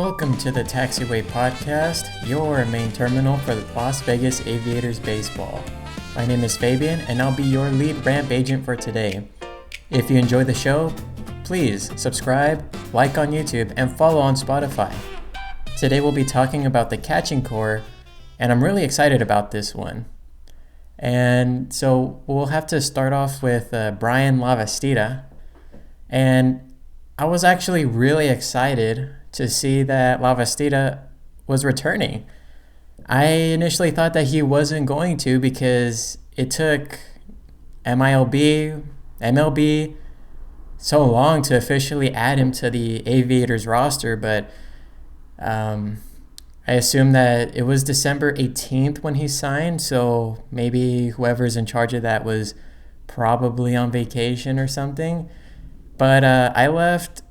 Welcome to the Taxiway Podcast, your main terminal for the Las Vegas Aviators baseball. My name is Fabian, and I'll be your lead ramp agent for today. If you enjoy the show, please subscribe, like on YouTube, and follow on Spotify. Today we'll be talking about the catching core, and I'm really excited about this one. And so we'll have to start off with Bryan Lavastida. And I was actually really excited to see that Lavastida was returning. I initially thought that he wasn't going to because it took MLB so long to officially add him to the Aviators roster, but I assume that it was December 18th when he signed, so maybe whoever's in charge of that was probably on vacation or something. But I left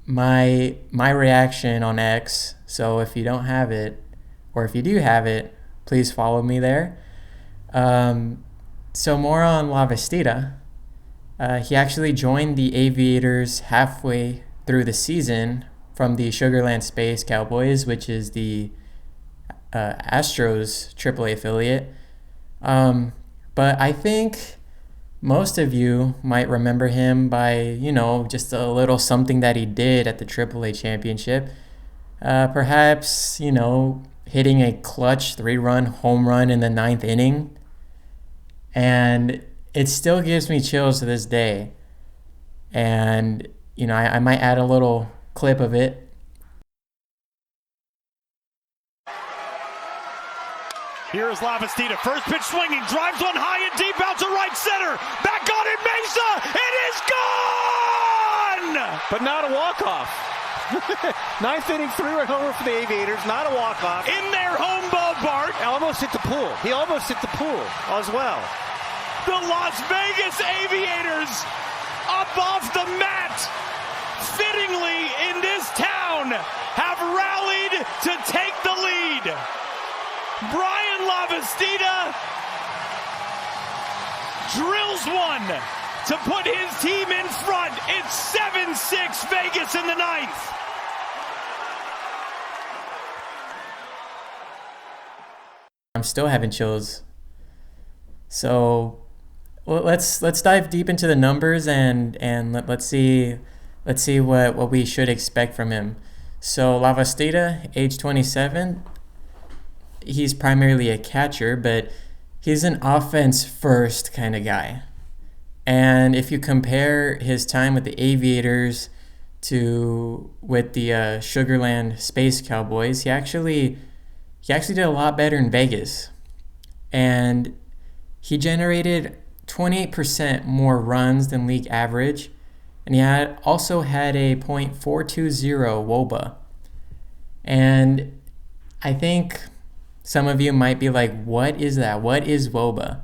my reaction on X, so if you don't have it, or if you do have it, please follow me there. So more on Lavastida. He actually joined the Aviators halfway through the season from the Sugarland Space Cowboys, which is the Astros AAA affiliate. But I think most of you might remember him by, just a little something that he did at the AAA championship. Perhaps, hitting a clutch 3-run home run in the 9th inning. And it still gives me chills to this day. And, I might add a little clip of it. Here is Lavastida, first pitch swinging, drives one high and deep out to right center. Back on it, Mesa, it is gone! But not a walk-off. 9th inning, 3-run homer for the Aviators, not a walk-off. In their home ballpark. Almost hit the pool. He almost hit the pool as well. The Las Vegas Aviators up off the mat, fittingly in this town, have rallied to take the lead. Bryan Lavastida drills one to put his team in front. It's 7-6 Vegas in the 9th. I'm still having chills. So let's dive deep into the numbers and let's see what we should expect from him. So Lavastida, age 27. He's primarily a catcher, but he's an offense-first kind of guy. And if you compare his time with the Aviators with the Sugarland Space Cowboys, he actually did a lot better in Vegas. And he generated 28% more runs than league average, and he also had a .420 wOBA. And I think some of you might be like, what is that? What is wOBA?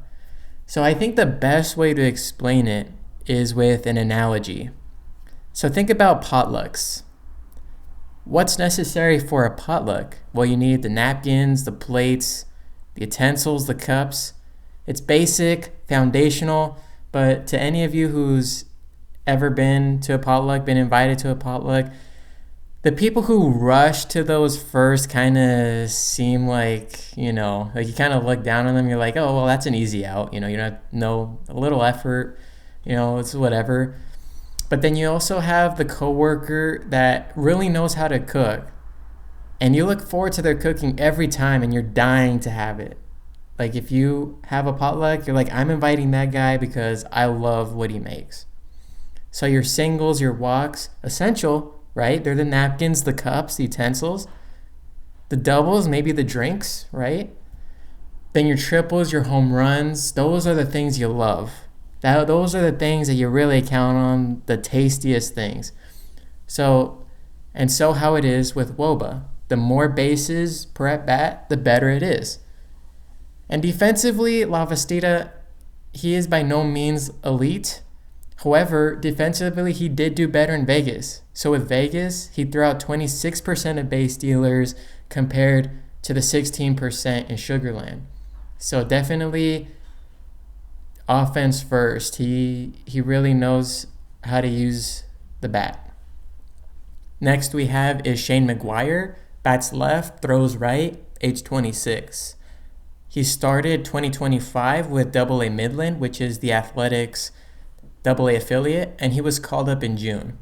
So I think the best way to explain it is with an analogy. So think about potlucks. What's necessary for a potluck? Well, you need the napkins, the plates, the utensils, the cups. It's basic, foundational, but to any of you who's ever been to a potluck, been invited to a potluck, the people who rush to those first kind of seem like you kind of look down on them. You're like, oh, well, that's an easy out. You don't know, a little effort, it's whatever. But then you also have the coworker that really knows how to cook. And you look forward to their cooking every time and you're dying to have it. Like if you have a potluck, you're like, I'm inviting that guy because I love what he makes. So your singles, your walks, essential, right? They're the napkins, the cups, the utensils. The doubles, maybe the drinks, right? Then your triples, your home runs, those are the things you love. Those are the things that you really count on, the tastiest things. So how it is with wOBA. The more bases per at bat, the better it is. And defensively, Lavastida, he is by no means elite. However, defensively, he did do better in Vegas. So with Vegas, he threw out 26% of base stealers compared to the 16% in Sugarland. So definitely offense first. He really knows how to use the bat. Next we have is Shane McGuire, bats left, throws right, age 26. He started 2025 with AA Midland, which is the Athletics AA affiliate, and he was called up in June.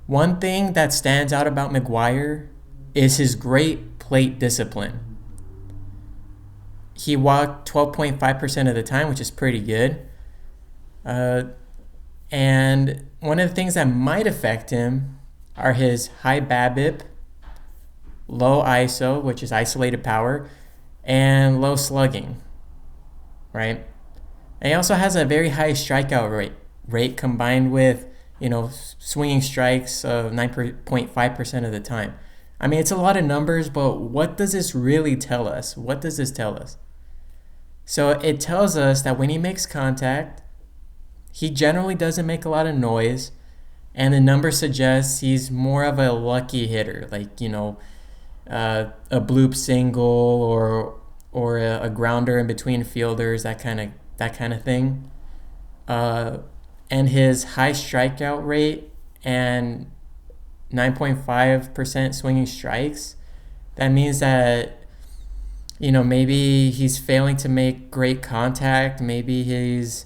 One thing that stands out about McGuire is his great plate discipline. He walked 12.5% of the time, which is pretty good. And one of the things that might affect him are his high BABIP, low ISO, which is isolated power, and low slugging, right? And he also has a very high strikeout rate combined with, swinging strikes of 9.5% of the time. I mean, it's a lot of numbers, but what does this really tell us? What does this tell us? So it tells us that when he makes contact, he generally doesn't make a lot of noise, and the number suggests he's more of a lucky hitter, like, a bloop single or a grounder in between fielders, that kind of thing. And his high strikeout rate and 9.5% swinging strikes, that means that, maybe he's failing to make great contact. Maybe he's,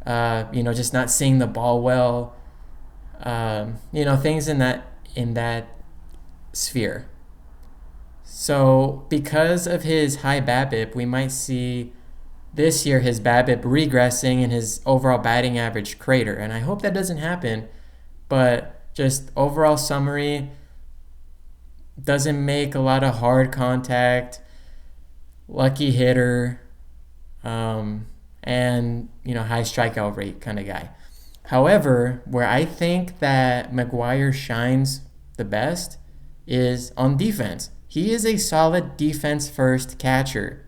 just not seeing the ball well. Things in that sphere. So because of his high BABIP, we might see this year his BABIP regressing and his overall batting average crater. And I hope that doesn't happen. But just overall summary, doesn't make a lot of hard contact, lucky hitter, and high strikeout rate kind of guy. However, where I think that McGuire shines the best is on defense. He is a solid defense-first catcher.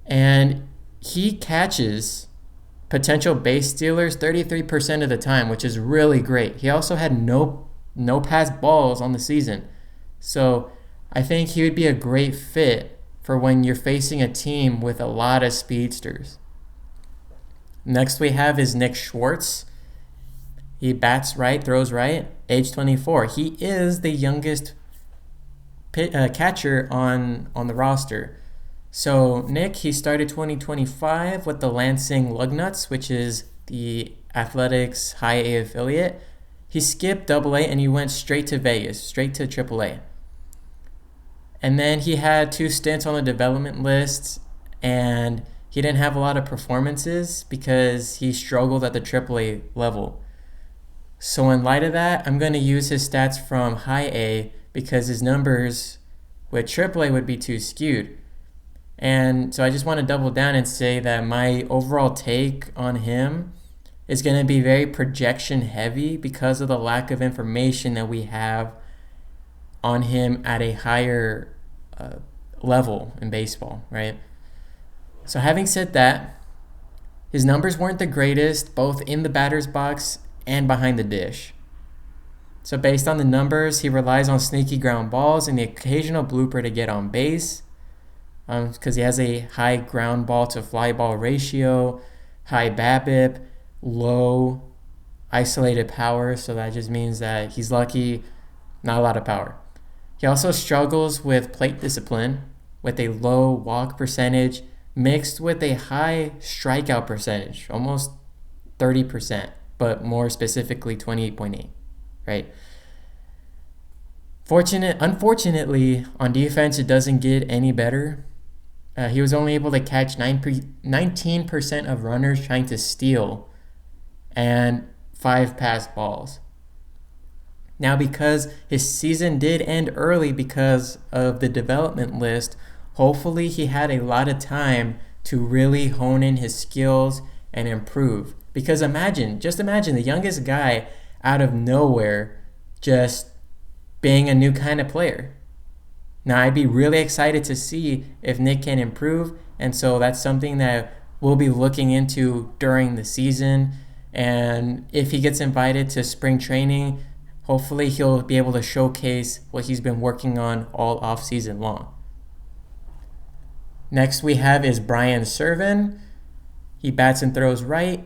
And he catches potential base stealers 33% of the time, which is really great. He also had no passed balls on the season. So I think he would be a great fit for when you're facing a team with a lot of speedsters. Next we have is Nick Schwartz. He bats right, throws right, age 24. He is the youngest catcher on the roster. So Nick, he started 2025 with the Lansing Lugnuts, which is the Athletics High A affiliate. He skipped AA and he went straight to Vegas, straight to AAA. And then he had 2 stints on the development list, and he didn't have a lot of performances because he struggled at the AAA level. So in light of that, I'm going to use his stats from High A because his numbers with AAA would be too skewed. And so I just want to double down and say that my overall take on him is going to be very projection heavy because of the lack of information that we have on him at a higher level in baseball, right? So having said that, his numbers weren't the greatest, both in the batter's box and behind the dish. So based on the numbers, he relies on sneaky ground balls and the occasional blooper to get on base, because he has a high ground ball to fly ball ratio, high BABIP, low isolated power, so that just means that he's lucky, not a lot of power. He also struggles with plate discipline with a low walk percentage mixed with a high strikeout percentage, almost 30%, but more specifically 28.8, right? Unfortunately, on defense, it doesn't get any better. He was only able to catch 19% of runners trying to steal and 5 passed balls. Now, because his season did end early because of the development list, hopefully he had a lot of time to really hone in his skills and improve. Because just imagine the youngest guy out of nowhere just being a new kind of player. Now, I'd be really excited to see if Nick can improve, and so that's something that we'll be looking into during the season. And if he gets invited to spring training, hopefully he'll be able to showcase what he's been working on all off-season long. Next we have is Bryan Serven. He bats and throws right,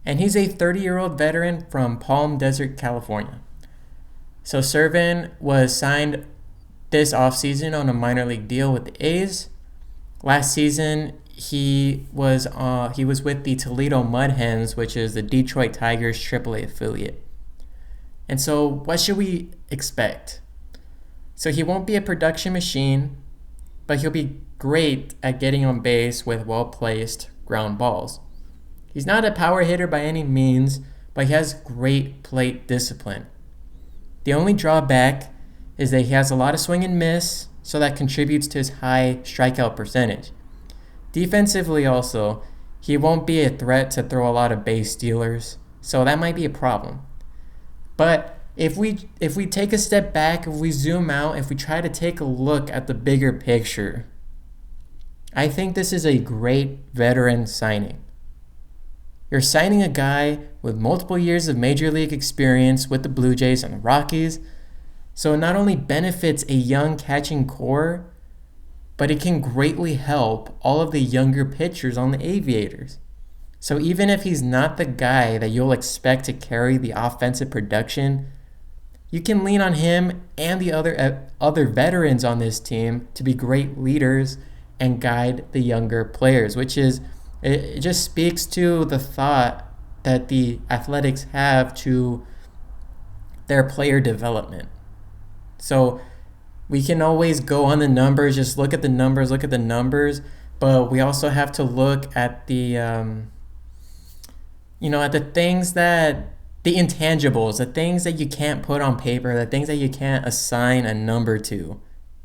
and he's a 30-year-old veteran from Palm Desert, California. So Serven was signed this offseason on a minor league deal with the A's. Last season, he was with the Toledo Mud Hens, which is the Detroit Tigers AAA affiliate. And so what should we expect? So he won't be a production machine, but he'll be great at getting on base with well-placed ground balls. He's not a power hitter by any means, but he has great plate discipline. The only drawback is that he has a lot of swing and miss, so that contributes to his high strikeout percentage. Defensively also, he won't be a threat to throw a lot of base stealers, so that might be a problem. But if we take a step back, if we zoom out, if we try to take a look at the bigger picture, I think this is a great veteran signing. You're signing a guy with multiple years of major league experience with the Blue Jays and the Rockies, so it not only benefits a young catching core, but it can greatly help all of the younger pitchers on the Aviators. So even if he's not the guy that you'll expect to carry the offensive production, you can lean on him and the other veterans on this team to be great leaders and guide the younger players, it just speaks to the thought that the Athletics have to their player development. So we can always go on the numbers, just look at the numbers, but we also have to look at the at the things the intangibles, the things that you can't put on paper, the things that you can't assign a number to,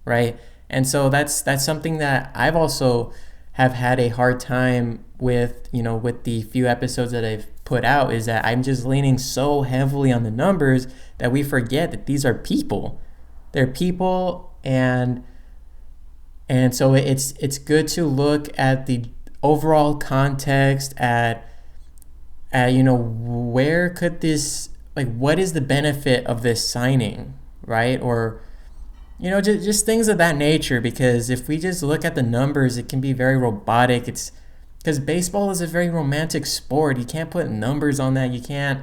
right? And so that's something that I've also have had a hard time with, with the few episodes that I've put out, is that I'm just leaning so heavily on the numbers that we forget that these are people. They're people, and so it's good to look at the overall context at where could this, what is the benefit of this signing, right? Or just things of that nature, because if we just look at the numbers, it can be very robotic. It's because baseball is a very romantic sport. You can't put numbers on that. You can't,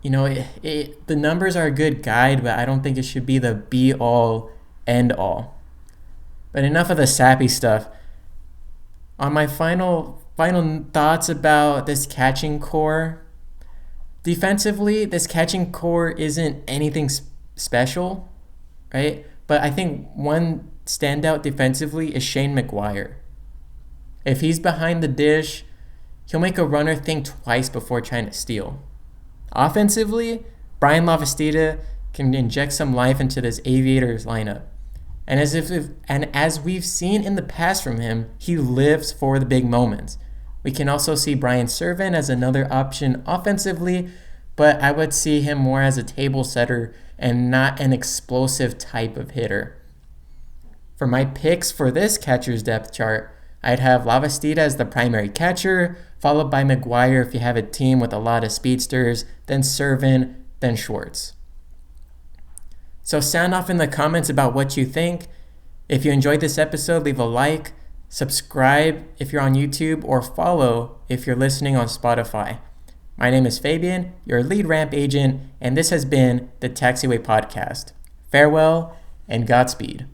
the numbers are a good guide, but I don't think it should be the be all end all. But enough of the sappy stuff. On my final thoughts about this catching core. Defensively, this catching core isn't anything special, right? But I think one standout defensively is Shane McGuire. If he's behind the dish, he'll make a runner think twice before trying to steal. Offensively, Bryan Lavastida can inject some life into this Aviators lineup. And as we've seen in the past from him, he lives for the big moments. We can also see Brian Serven as another option offensively, but I would see him more as a table setter and not an explosive type of hitter. For my picks for this catcher's depth chart, I'd have Lavastida as the primary catcher, followed by McGuire if you have a team with a lot of speedsters, then Serven, then Schwartz. So sound off in the comments about what you think. If you enjoyed this episode, leave a like, subscribe if you're on YouTube, or follow if you're listening on Spotify. My name is Fabian, your lead ramp agent, and this has been the Taxiway Podcast. Farewell and Godspeed.